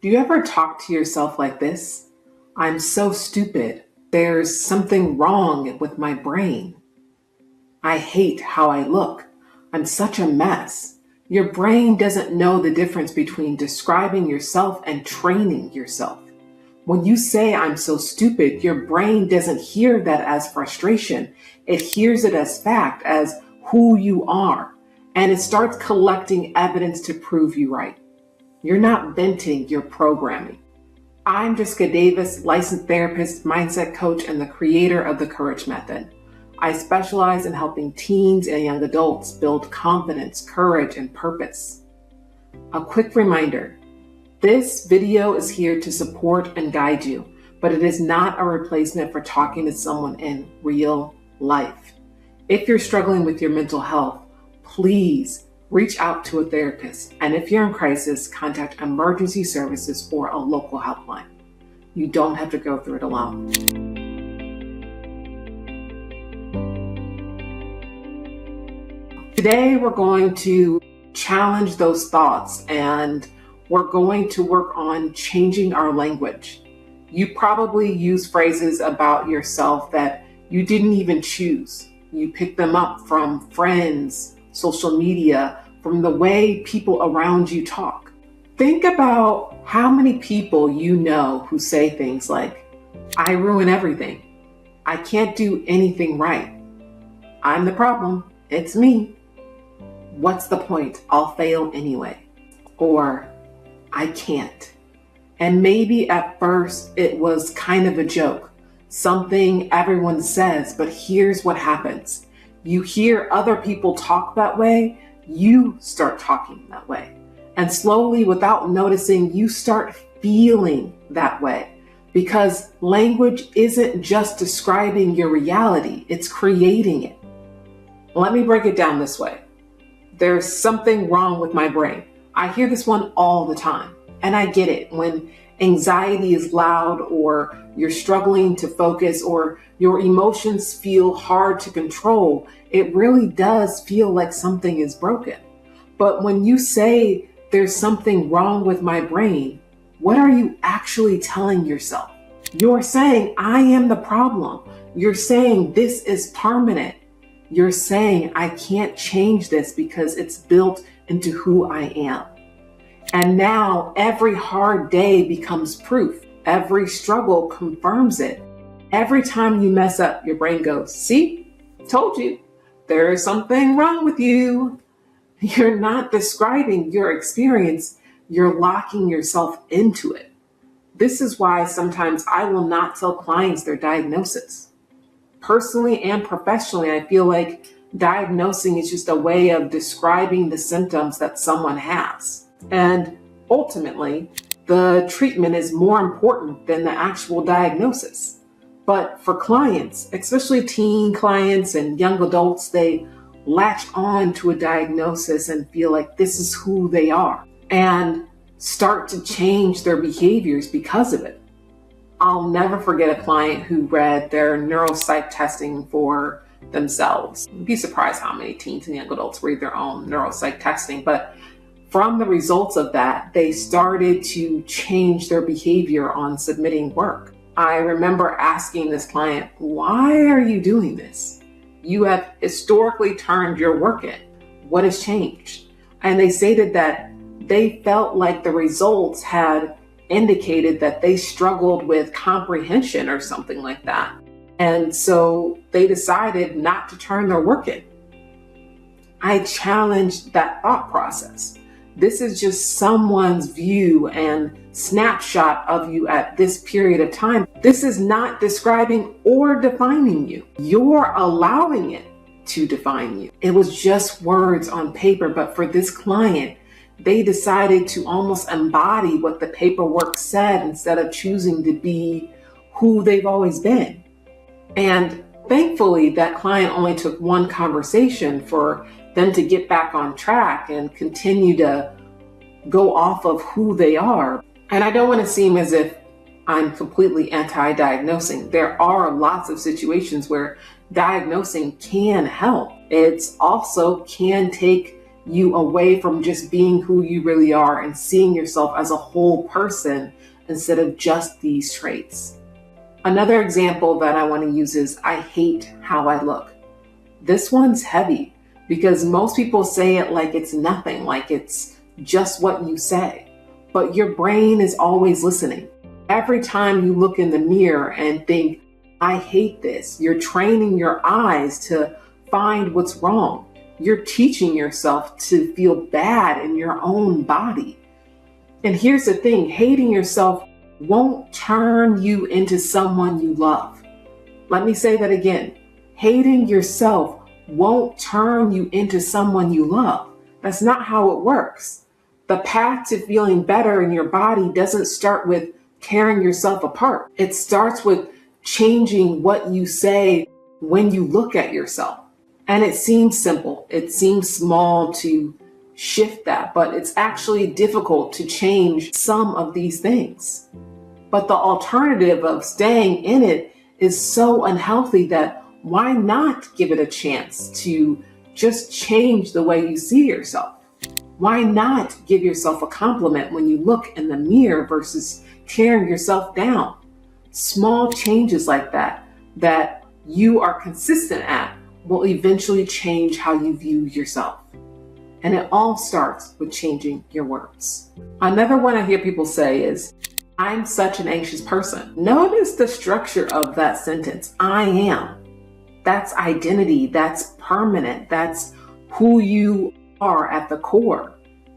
Do you ever talk to yourself like this? I'm so stupid. There's something wrong with my brain. I hate how I look. I'm such a mess. Your brain doesn't know the difference between describing yourself and training yourself. When you say I'm so stupid, your brain doesn't hear that as frustration. It hears it as fact, as who you are, and it starts collecting evidence to prove you right. You're not venting, you're programming. I'm Jessica Davis, licensed therapist, mindset coach, and the creator of the Courage Method. I specialize in helping teens and young adults build confidence, courage, and purpose. A quick reminder, this video is here to support and guide you, but it is not a replacement for talking to someone in real life. If you're struggling with your mental health, please reach out to a therapist. And if you're in crisis, contact emergency services or a local helpline. You don't have to go through it alone. Today, we're going to challenge those thoughts and we're going to work on changing our language. You probably use phrases about yourself that you didn't even choose. You picked them up from friends, social media, from the way people around you talk. Think about how many people you know who say things like, I ruin everything. I can't do anything right. I'm the problem. It's me. What's the point? I'll fail anyway. Or, I can't. And maybe at first it was kind of a joke, something everyone says, but here's what happens. You hear other people talk that way, you start talking that way. And slowly, without noticing, you start feeling that way. Because language isn't just describing your reality, it's creating it. Let me break it down this way. There's something wrong with my brain. I hear this one all the time. And I get it. When anxiety is loud, or you're struggling to focus, or your emotions feel hard to control, it really does feel like something is broken. But when you say there's something wrong with my brain, what are you actually telling yourself? You're saying, I am the problem. You're saying this is permanent. You're saying, I can't change this because it's built into who I am. And now every hard day becomes proof. Every struggle confirms it. Every time you mess up, your brain goes, see, told you, there's something wrong with you. You're not describing your experience. You're locking yourself into it. This is why sometimes I will not tell clients their diagnosis. Personally and professionally, I feel like diagnosing is just a way of describing the symptoms that someone has. And ultimately, the treatment is more important than the actual diagnosis. But for clients, especially teen clients and young adults, they latch on to a diagnosis and feel like this is who they are and start to change their behaviors because of it. I'll never forget a client who read their Neuropsych testing for themselves. You'd be surprised how many teens and young adults read their own Neuropsych testing, but from the results of that, they started to change their behavior on submitting work. I remember asking this client, why are you doing this? You have historically turned your work in. What has changed? And they stated that they felt like the results had indicated that they struggled with comprehension or something like that. And so they decided not to turn their work in. I challenged that thought process. This is just someone's view and snapshot of you at this period of time. This is not describing or defining you. You're allowing it to define you. It was just words on paper, but for this client, they decided to almost embody what the paperwork said instead of choosing to be who they've always been. And thankfully, that client only took one conversation for them to get back on track and continue to go off of who they are. And I don't want to seem as if I'm completely anti-diagnosing. There are lots of situations where diagnosing can help. It's also can take you away from just being who you really are and seeing yourself as a whole person instead of just these traits. Another example that I want to use is I hate how I look. This one's heavy because most people say it like it's nothing, like it's just what you say. But your brain is always listening. Every time you look in the mirror and think, I hate this, you're training your eyes to find what's wrong. You're teaching yourself to feel bad in your own body. And here's the thing, hating yourself won't turn you into someone you love. Let me say that again. Hating yourself won't turn you into someone you love. That's not how it works. The path to feeling better in your body doesn't start with tearing yourself apart. It starts with changing what you say when you look at yourself. And it seems simple. It seems small to shift that, but it's actually difficult to change some of these things. But the alternative of staying in it is so unhealthy that why not give it a chance to just change the way you see yourself? Why not give yourself a compliment when you look in the mirror versus tearing yourself down? Small changes like that you are consistent at will eventually change how you view yourself. And it all starts with changing your words. Another one I hear people say is, I'm such an anxious person. Notice the structure of that sentence. I am. That's identity. That's permanent. That's who you are at the core.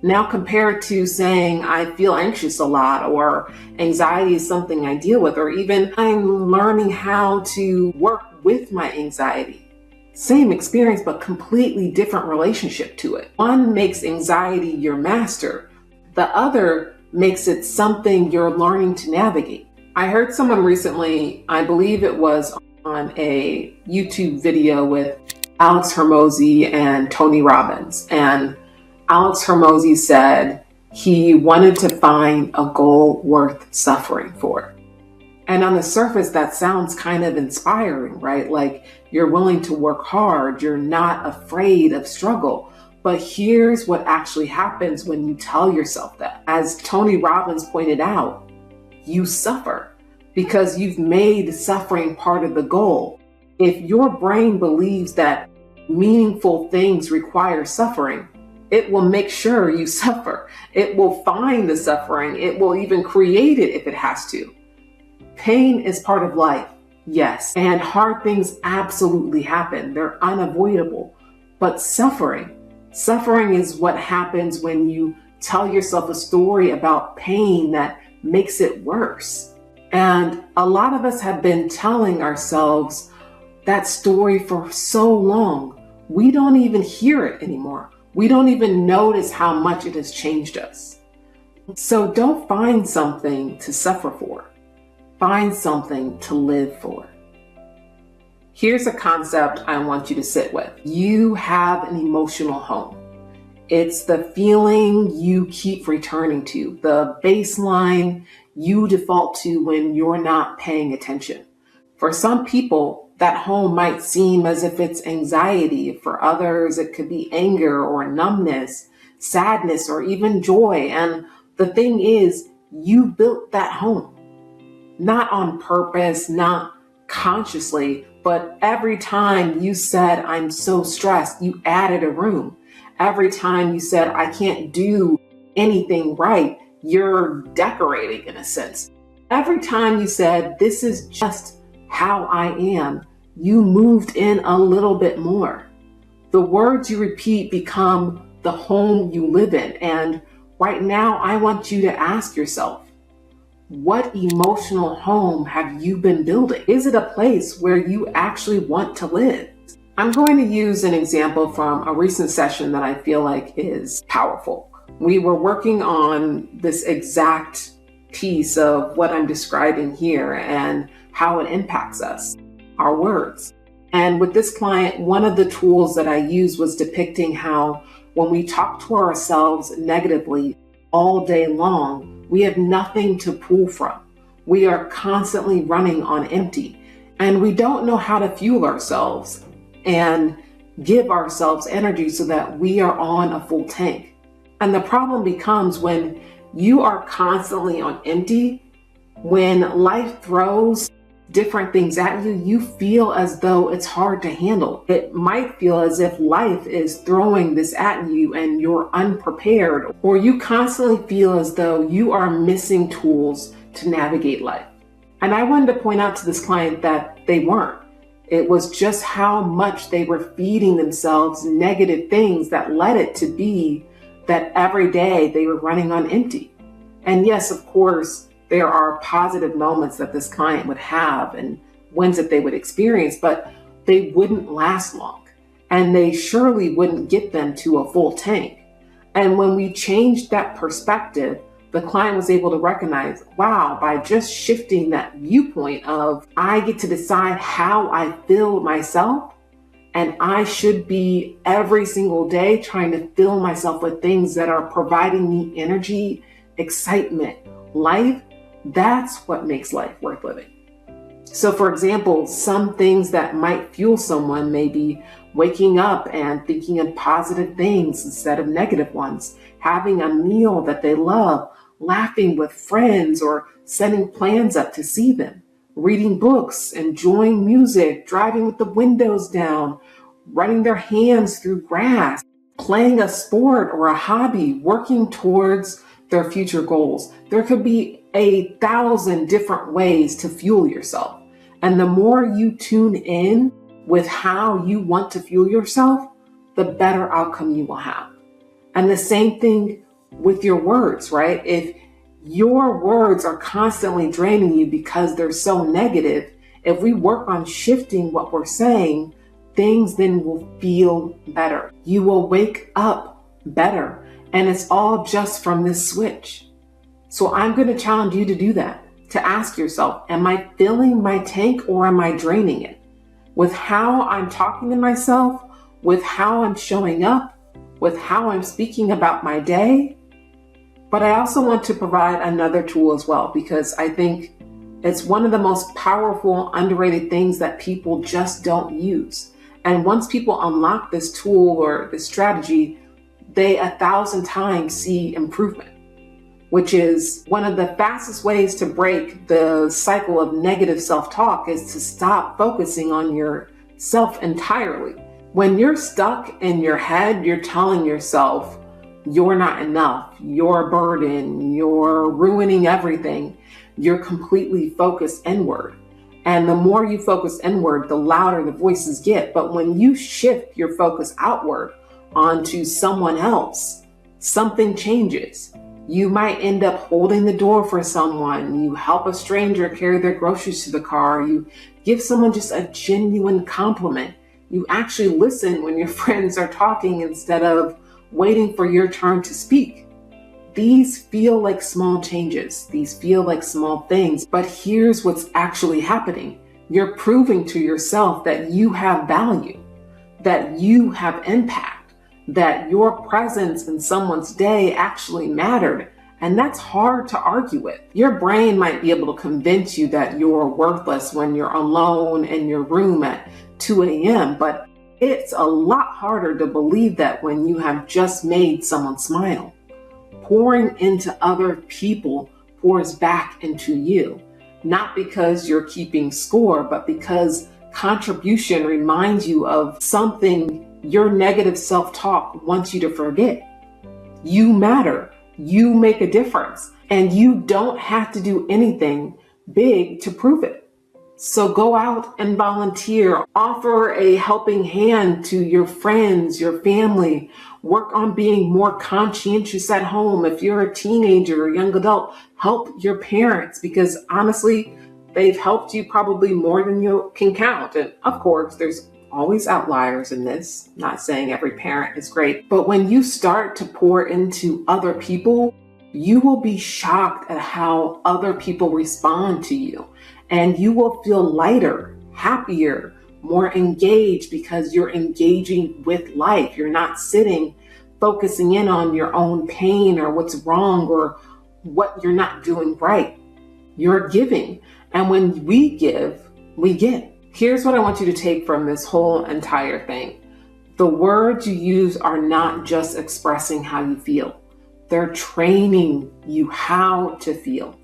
Now compare it to saying, I feel anxious a lot, or anxiety is something I deal with, or even I'm learning how to work with my anxiety. Same experience, but completely different relationship to it. One makes anxiety your master. The other makes it something you're learning to navigate. I heard someone recently, I believe it was on a YouTube video with Alex Hormozi and Tony Robbins. And Alex Hormozi said he wanted to find a goal worth suffering for. And on the surface, that sounds kind of inspiring, right? Like you're willing to work hard, you're not afraid of struggle. But here's what actually happens when you tell yourself that. As Tony Robbins pointed out, you suffer because you've made suffering part of the goal. If your brain believes that meaningful things require suffering, it will make sure you suffer. It will find the suffering. It will even create it if it has to. Pain is part of life, yes, and hard things absolutely happen. They're unavoidable. But suffering is what happens when you tell yourself a story about pain that makes it worse. And a lot of us have been telling ourselves that story for so long, we don't even hear it anymore. We don't even notice how much it has changed us. So don't find something to suffer for. Find something to live for. Here's a concept I want you to sit with. You have an emotional home. It's the feeling you keep returning to, the baseline you default to when you're not paying attention. For some people, that home might seem as if it's anxiety. For others, it could be anger or numbness, sadness, or even joy. And the thing is, you built that home. Not on purpose, not consciously, but every time you said, I'm so stressed, you added a room. Every time you said, I can't do anything right, you're decorating in a sense. Every time you said, this is just how I am, you moved in a little bit more. The words you repeat become the home you live in. And right now, I want you to ask yourself, what emotional home have you been building? Is it a place where you actually want to live? I'm going to use an example from a recent session that I feel like is powerful. We were working on this exact piece of what I'm describing here and how it impacts us, our words. And with this client, one of the tools that I used was depicting how when we talk to ourselves negatively all day long, we have nothing to pull from. We are constantly running on empty, and we don't know how to fuel ourselves. And give ourselves energy so that we are on a full tank. And the problem becomes when you are constantly on empty, when life throws different things at you, you feel as though it's hard to handle. It might feel as if life is throwing this at you and you're unprepared, or you constantly feel as though you are missing tools to navigate life. And I wanted to point out to this client that they weren't. It was just how much they were feeding themselves negative things that led it to be that every day they were running on empty. And yes, of course, there are positive moments that this client would have and wins that they would experience, but they wouldn't last long. And they surely wouldn't get them to a full tank. And when we changed that perspective, the client was able to recognize, wow, by just shifting that viewpoint of I get to decide how I fill myself, and I should be every single day trying to fill myself with things that are providing me energy, excitement, life. That's what makes life worth living. So for example, some things that might fuel someone may be waking up and thinking of positive things instead of negative ones, having a meal that they love, laughing with friends or setting plans up to see them, reading books, enjoying music, driving with the windows down, running their hands through grass, playing a sport or a hobby, working towards their future goals. There could be 1,000 different ways to fuel yourself. And the more you tune in with how you want to fuel yourself, the better outcome you will have. And the same thing with your words, right? If your words are constantly draining you because they're so negative, if we work on shifting what we're saying, things then will feel better. You will wake up better. And it's all just from this switch. So I'm going to challenge you to do that, to ask yourself, am I filling my tank or am I draining it? With how I'm talking to myself, with how I'm showing up, with how I'm speaking about my day. But I also want to provide another tool as well, because I think it's one of the most powerful, underrated things that people just don't use. And once people unlock this tool or this strategy, they 1,000 times see improvement, which is one of the fastest ways to break the cycle of negative self-talk is to stop focusing on yourself entirely. When you're stuck in your head, you're telling yourself you're not enough, you're a burden, you're ruining everything. You're completely focused inward. And the more you focus inward, the louder the voices get. But when you shift your focus outward onto someone else, something changes. You might end up holding the door for someone. You help a stranger carry their groceries to the car. You give someone just a genuine compliment. You actually listen when your friends are talking instead of waiting for your turn to speak. These feel like small changes. These feel like small things. But here's what's actually happening. You're proving to yourself that you have value, that you have impact, that your presence in someone's day actually mattered. And that's hard to argue with. Your brain might be able to convince you that you're worthless when you're alone in your room at 2 a.m., but it's a lot harder to believe that when you have just made someone smile. Pouring into other people pours back into you, not because you're keeping score, but because contribution reminds you of something your negative self-talk wants you to forget. You matter. You make a difference, and you don't have to do anything big to prove it. So go out and volunteer, offer a helping hand to your friends, your family, work on being more conscientious at home. If you're a teenager or young adult, help your parents, because honestly, they've helped you probably more than you can count. And of course, there's always outliers in this. Not saying every parent is great, but when you start to pour into other people, you will be shocked at how other people respond to you. And you will feel lighter, happier, more engaged because you're engaging with life. You're not sitting focusing in on your own pain or what's wrong or what you're not doing right. You're giving. And when we give, we get. Here's what I want you to take from this whole entire thing. The words you use are not just expressing how you feel. They're training you how to feel.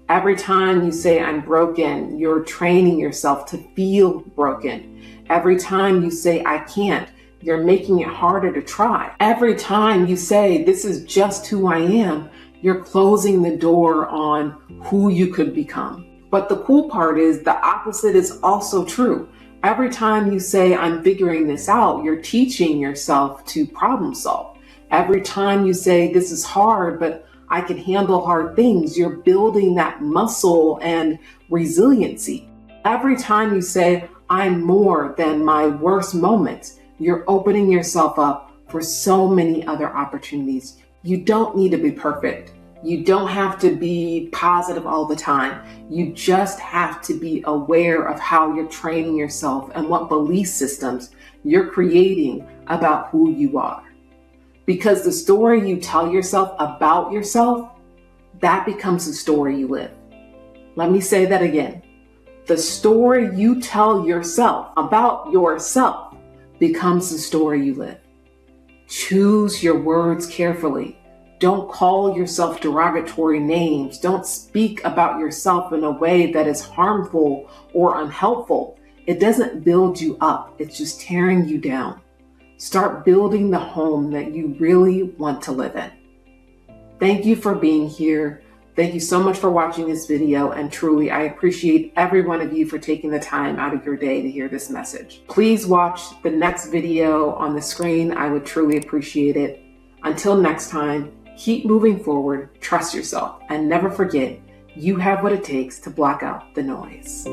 Every time you say, I'm broken, you're training yourself to feel broken. Every time you say, I can't, you're making it harder to try. Every time you say, this is just who I am, you're closing the door on who you could become. But the cool part is the opposite is also true. Every time you say, I'm figuring this out, you're teaching yourself to problem solve. Every time you say, this is hard, but I can handle hard things, you're building that muscle and resiliency. Every time you say, I'm more than my worst moments, you're opening yourself up for so many other opportunities. You don't need to be perfect. You don't have to be positive all the time. You just have to be aware of how you're training yourself and what belief systems you're creating about who you are. Because the story you tell yourself about yourself, that becomes the story you live. Let me say that again. The story you tell yourself about yourself becomes the story you live. Choose your words carefully. Don't call yourself derogatory names. Don't speak about yourself in a way that is harmful or unhelpful. It doesn't build you up. It's just tearing you down. Start building the home that you really want to live in. Thank you for being here. Thank you so much for watching this video, and truly, I appreciate every one of you for taking the time out of your day to hear this message. Please watch the next video on the screen. I would truly appreciate it. Until next time, keep moving forward, trust yourself, and never forget, you have what it takes to block out the noise.